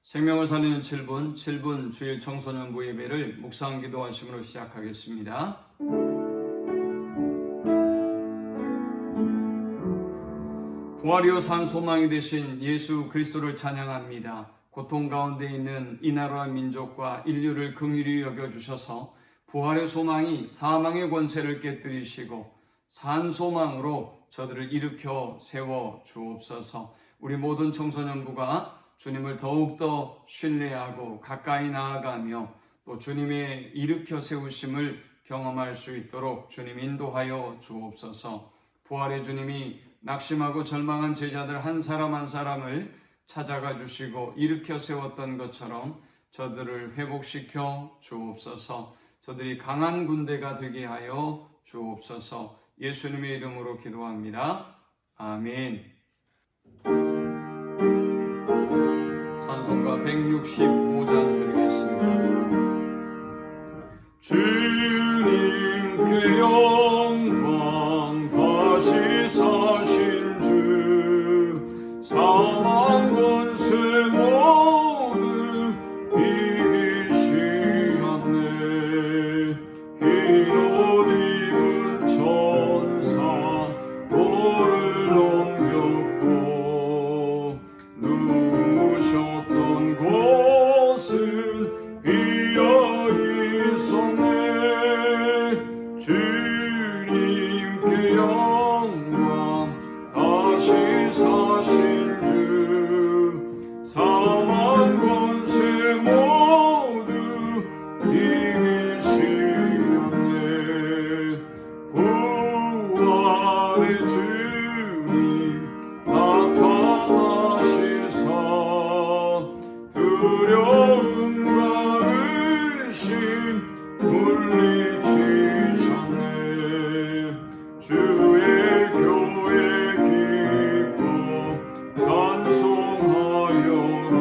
생명을 살리는 7분 주일 청소년부 예배를 묵상 기도하심으로 시작하겠습니다. 부활이요 산 소망이 되신 예수 그리스도를 찬양합니다. 고통 가운데 있는 이 나라와 민족과 인류를 긍휼히 여겨주셔서 부활의 소망이 사망의 권세를 깨뜨리시고 산 소망으로 저들을 일으켜 세워 주옵소서. 우리 모든 청소년부가 주님을 더욱더 신뢰하고 가까이 나아가며 또 주님의 일으켜 세우심을 경험할 수 있도록 주님 인도하여 주옵소서. 부활의 주님이 낙심하고 절망한 제자들 한 사람 한 사람을 찾아가 주시고 일으켜 세웠던 것처럼 저들을 회복시켜 주옵소서. 저들이 강한 군대가 되게 하여 주옵소서. 예수님의 이름으로 기도합니다. 아멘. 찬송가 165장 드리겠습니다. 주님께 영광 다시 사신 주 사망 권세 모두 이기시었네. 흰 옷 입은 천사 돌을 넘겼고 누우셨던 곳은 비어 있었네. 주님께 영광 다시 사신 주 사망 권세 모두 이기시었네. 부활의 주님 나타나시사 두려움과 의심 물리치셨네. 주의 교회 기뻐 찬송하여라.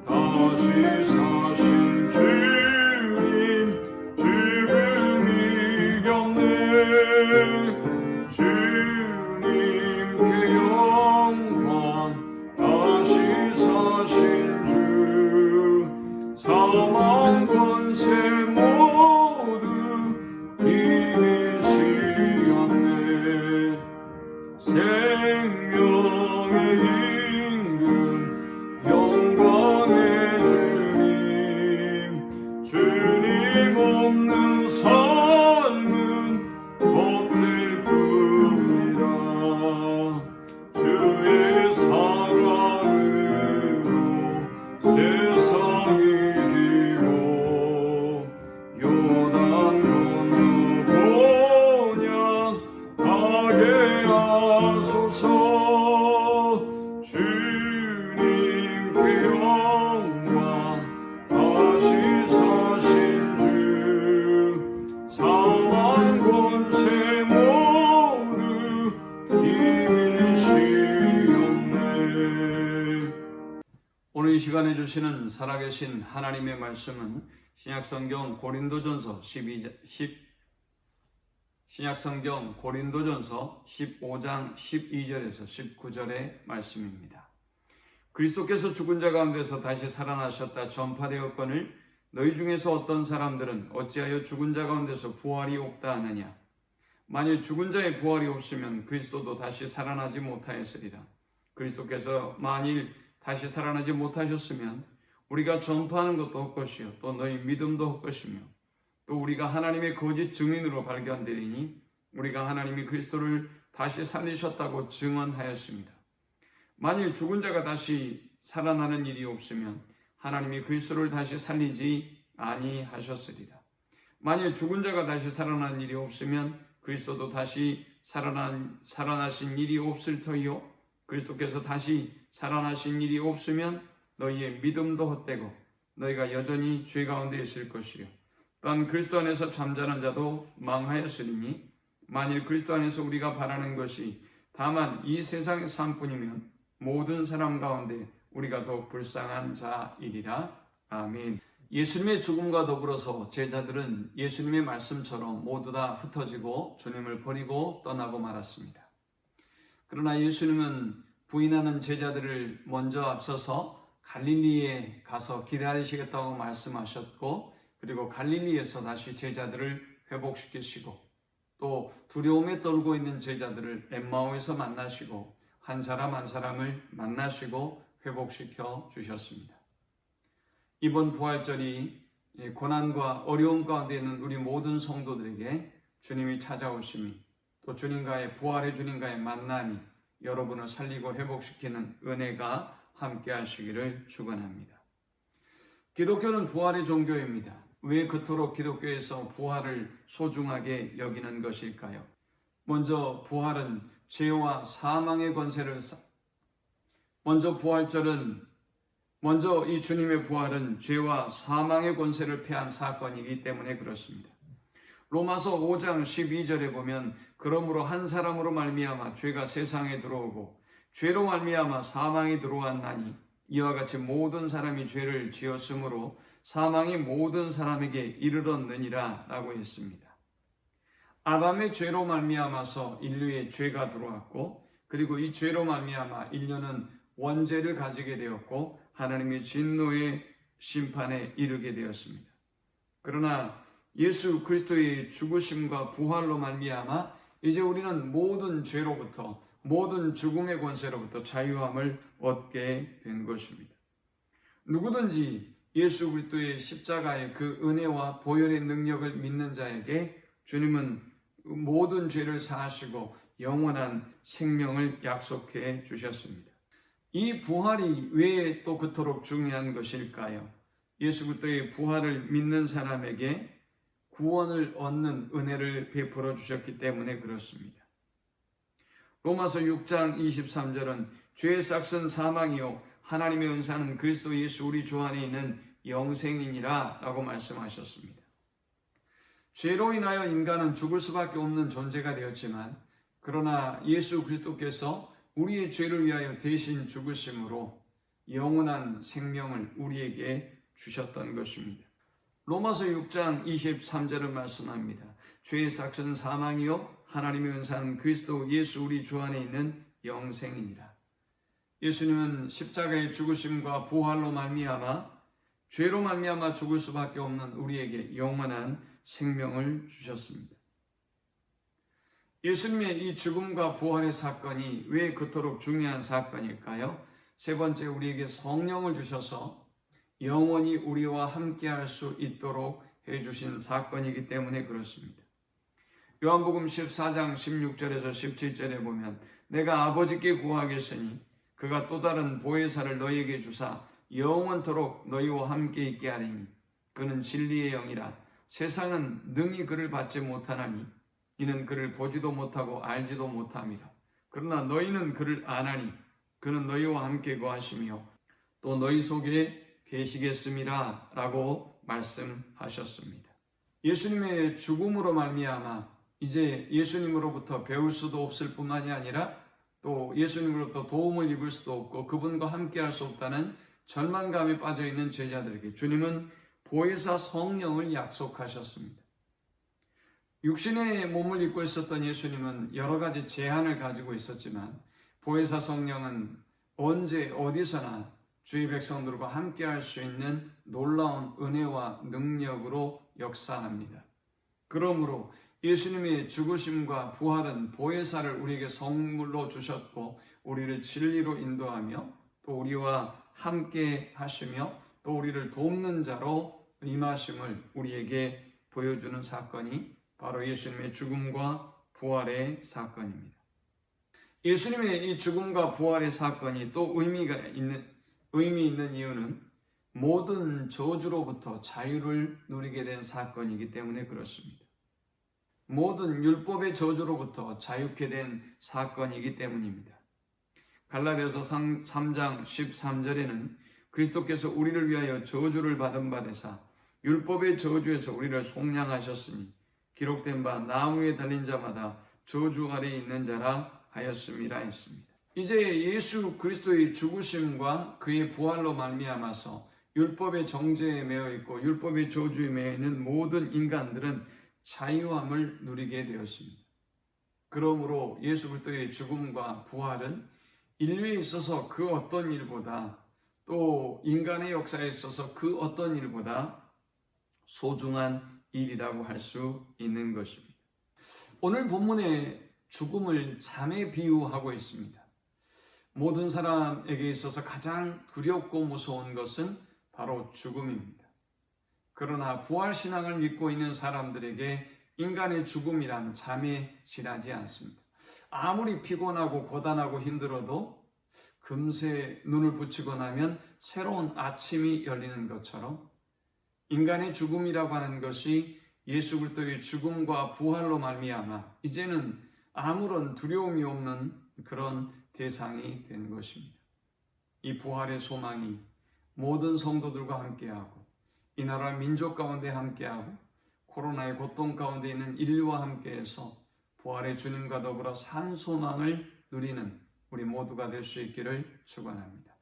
다시 사신 주님 죽음 이겼네. 주님께 영광 다시 사신 주 사망 권세 모두 이기시었네. 생명의 임금 영광의 주님 없는 삶은 못될 뿐이라. 주의 사랑으로 세상이 이기고 요단 건너 본향하게 하소서. 주님께 영광 다시 사신 주 사망 권세 모두 이기시었네. 오늘 이 시간에 주시는 살아계신 하나님의 말씀은 신약성경 고린도전서 15장 12절에서 19절의 말씀입니다. 그리스도께서 죽은 자 가운데서 다시 살아나셨다 전파되었거늘 너희 중에서 어떤 사람들은 어찌하여 죽은 자 가운데서 부활이 없다 하느냐. 만일 죽은 자의 부활이 없으면 그리스도도 다시 살아나지 못하였으리라. 그리스도께서 만일 다시 살아나지 못하셨으면 우리가 전파하는 것도 헛것이요 또 너희 믿음도 헛것이며 또 우리가 하나님의 거짓 증인으로 발견되리니 우리가 하나님이 그리스도를 다시 살리셨다고 증언하였습니다. 만일 죽은 자가 다시 살아나는 일이 없으면 하나님이 그리스도를 다시 살리지 아니하셨으리라. 만일 죽은 자가 다시 살아나는 일이 없으면 그리스도도 다시 살아나신 일이 없을 터이요 그리스도께서 다시 살아나신 일이 없으면 너희의 믿음도 헛되고 너희가 여전히 죄 가운데 있을 것이요 또한 그리스도 안에서 잠자는 자도 망하였으리니 만일 그리스도 안에서 우리가 바라는 것이 다만 이 세상의 삶뿐이면 모든 사람 가운데 우리가 더 불쌍한 자이리라. 아멘. 예수님의 죽음과 더불어서 제자들은 예수님의 말씀처럼 모두 다 흩어지고 주님을 버리고 떠나고 말았습니다. 그러나 예수님은 부인하는 제자들을 먼저 앞서서 갈릴리에 가서 기다리시겠다고 말씀하셨고, 그리고 갈릴리에서 다시 제자들을 회복시키시고, 또 두려움에 떨고 있는 제자들을 엠마오에서 만나시고 한 사람 한 사람을 만나시고 회복시켜 주셨습니다. 이번 부활절이 고난과 어려움 가운데 있는 우리 모든 성도들에게 주님이 찾아오심이, 또 주님과의 부활의 주님과의 만남이 여러분을 살리고 회복시키는 은혜가 함께 하시기를 축원합니다. 기독교는 부활의 종교입니다. 왜 그토록 기독교에서 부활을 소중하게 여기는 것일까요? 먼저 부활은 죄와 사망의 권세를 먼저 이 주님의 부활은 죄와 사망의 권세를 패한 사건이기 때문에 그렇습니다. 로마서 5장 12절에 보면 그러므로 한 사람으로 말미암아 죄가 세상에 들어오고 죄로 말미암아 사망이 들어왔나니 이와 같이 모든 사람이 죄를 지었으므로 사망이 모든 사람에게 이르렀느니라 라고 했습니다. 아담의 죄로 말미암아서 인류의 죄가 들어왔고, 그리고 이 죄로 말미암아 인류는 원죄를 가지게 되었고 하나님의 진노의 심판에 이르게 되었습니다. 그러나 예수 그리스도의 죽으심과 부활로 말미암아 이제 우리는 모든 죄로부터, 모든 죽음의 권세로부터 자유함을 얻게 된 것입니다. 누구든지 예수 그리스도의 십자가의 그 은혜와 보혈의 능력을 믿는 자에게 주님은 모든 죄를 사하시고 영원한 생명을 약속해 주셨습니다. 이 부활이 왜 또 그토록 중요한 것일까요? 예수 그리스도의 부활을 믿는 사람에게 구원을 얻는 은혜를 베풀어 주셨기 때문에 그렇습니다. 로마서 6장 23절은 죄의 싹은 사망이요 하나님의 은사는 그리스도 예수 우리 주 안에 있는 영생이니라 라고 말씀하셨습니다. 죄로 인하여 인간은 죽을 수밖에 없는 존재가 되었지만, 그러나 예수 그리스도께서 우리의 죄를 위하여 대신 죽으심으로 영원한 생명을 우리에게 주셨던 것입니다. 로마서 6장 23절은 말씀합니다. 죄의 삭은 사망이요 하나님의 은사는 그리스도 예수 우리 주 안에 있는 영생이니라. 예수님은 십자가의 죽으심과 부활로 말미암아 죄로 말미암아 죽을 수밖에 없는 우리에게 영원한 생명을 주셨습니다. 예수님의 이 죽음과 부활의 사건이 왜 그토록 중요한 사건일까요? 세 번째, 우리에게 성령을 주셔서 영원히 우리와 함께할 수 있도록 해주신 사건이기 때문에 그렇습니다. 요한복음 14장 16절에서 17절에 보면 내가 아버지께 구하겠으니 그가 또 다른 보혜사를 너희에게 주사 영원토록 너희와 함께 있게 하리니 그는 진리의 영이라. 세상은 능히 그를 받지 못하나니 이는 그를 보지도 못하고 알지도 못함이라. 그러나 너희는 그를 아나니 그는 너희와 함께 거하시며 또 너희 속에 계시겠음이라 라고 말씀하셨습니다. 예수님의 죽음으로 말미암아 이제 예수님으로부터 배울 수도 없을 뿐만이 아니라 또 예수님으로부터 도움을 입을 수도 없고 그분과 함께 할 수 없다는 절망감에 빠져있는 제자들에게 주님은 보혜사 성령을 약속하셨습니다. 육신의 몸을 입고 있었던 예수님은 여러 가지 제한을 가지고 있었지만 보혜사 성령은 언제 어디서나 주의 백성들과 함께 할 수 있는 놀라운 은혜와 능력으로 역사합니다. 그러므로 예수님의 죽으심과 부활은 보혜사를 우리에게 선물로 주셨고 우리를 진리로 인도하며 또 우리와 함께 하시며 또 우리를 돕는 자로 임하심을 우리에게 보여주는 사건이 바로 예수님의 죽음과 부활의 사건입니다. 예수님의 이 죽음과 부활의 사건이 또 의미 있는 이유는 모든 저주로부터 자유를 누리게 된 사건이기 때문에 그렇습니다. 모든 율법의 저주로부터 자유케 된 사건이기 때문입니다. 갈라디아서 3장 13절에는 그리스도께서 우리를 위하여 저주를 받은 바 되사 율법의 저주에서 우리를 속량하셨으니 기록된 바 나무에 달린 자마다 저주 아래에 있는 자라 하였음이라 했습니다. 이제 예수 그리스도의 죽으심과 그의 부활로 말미암아서 율법의 정죄에 매여 있고 율법의 저주에 매여 있는 모든 인간들은 자유함을 누리게 되었습니다. 그러므로 예수 그리스도의 죽음과 부활은 인류에 있어서 그 어떤 일보다 또 인간의 역사에 있어서 그 어떤 일보다 소중한 일이라고 할 수 있는 것입니다. 오늘 본문의 죽음을 잠에 비유하고 있습니다. 모든 사람에게 있어서 가장 두렵고 무서운 것은 바로 죽음입니다. 그러나 부활신앙을 믿고 있는 사람들에게 인간의 죽음이란 잠에 지나지 않습니다. 아무리 피곤하고 고단하고 힘들어도 금세 눈을 붙이고 나면 새로운 아침이 열리는 것처럼 인간의 죽음이라고 하는 것이 예수 그리스도의 죽음과 부활로 말미암아 이제는 아무런 두려움이 없는 그런 대상이 된 것입니다. 이 부활의 소망이 모든 성도들과 함께하고 이 나라 민족 가운데 함께하고 코로나의 고통 가운데 있는 인류와 함께해서 부활의 주님과 더불어 산 소망을 누리는 우리 모두가 될 수 있기를 축원합니다.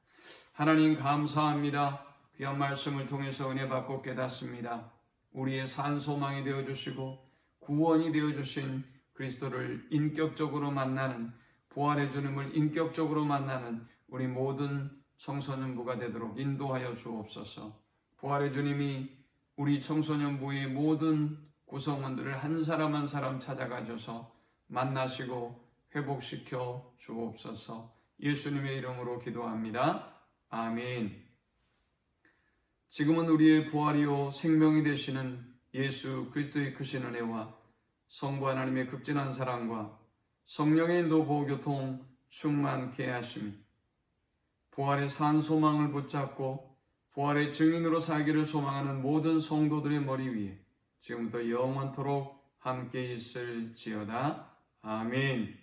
하나님 감사합니다. 귀한 말씀을 통해서 은혜 받고 깨닫습니다. 우리의 산 소망이 되어주시고 구원이 되어주신 그리스도를 인격적으로 만나는 부활의 주님을 인격적으로 만나는 우리 모든 청소년부가 되도록 인도하여 주옵소서. 부활의 주님이 우리 청소년부의 모든 구성원들을 한 사람 한 사람 찾아가셔서 만나시고 회복시켜 주옵소서. 예수님의 이름으로 기도합니다. 아멘. 지금은 우리의 부활이요 생명이 되시는 예수 그리스도의 크신 은혜와 성부 하나님의 극진한 사랑과 성령의 인도 보호 교통 충만케 하심이 부활의 산 소망을 붙잡고 부활의 증인으로 살기를 소망하는 모든 성도들의 머리 위에 지금부터 영원토록 함께 있을지어다. 아멘.